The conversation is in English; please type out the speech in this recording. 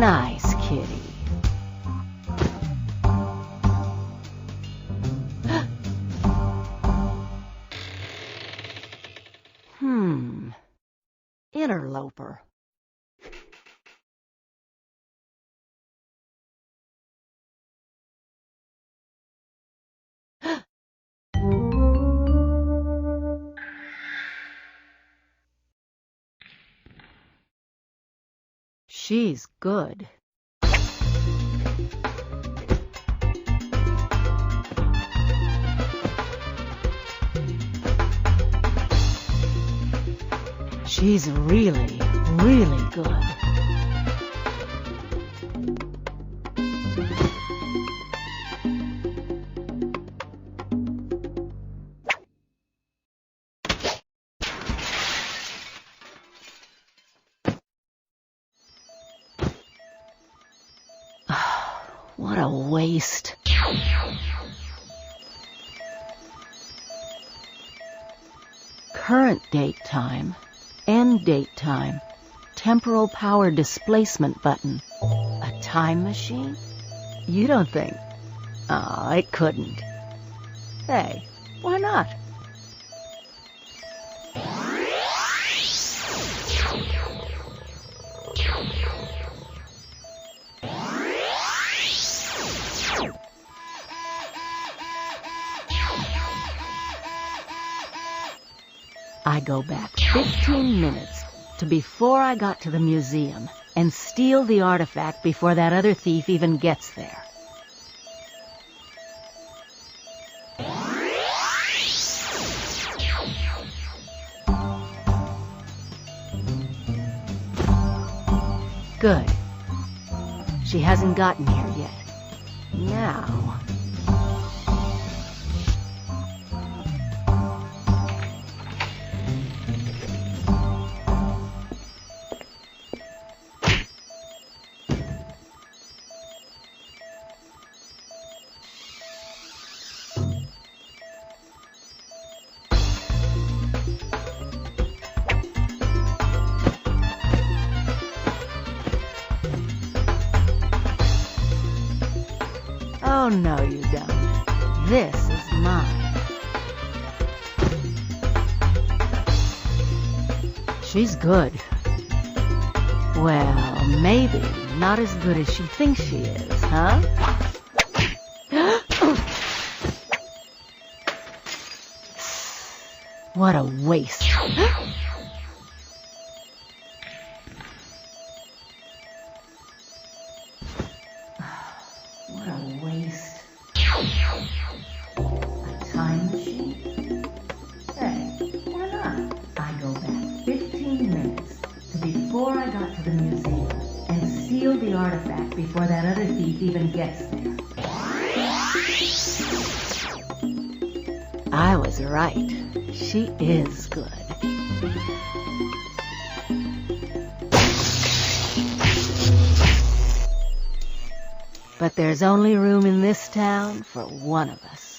nice, kitty. Interloper. She's good. She's really, really good. What a waste. Current date time. End date time. Temporal power displacement button. A time machine? You don't think? Oh, it couldn't. Hey, why not? I go back 15 minutes to before I got to the museum and steal the artifact before that other thief even gets there. Good. She hasn't gotten here yet. Now... Oh, no, you don't. This is mine. She's good. Well, maybe not as good as she thinks she is, huh? What a waste. What a waste. A time machine? Hey, why not? I go back 15 minutes to before I got to the museum and steal the artifact before that other thief even gets there. I was right. She is good. But there's only room in this town for one of us.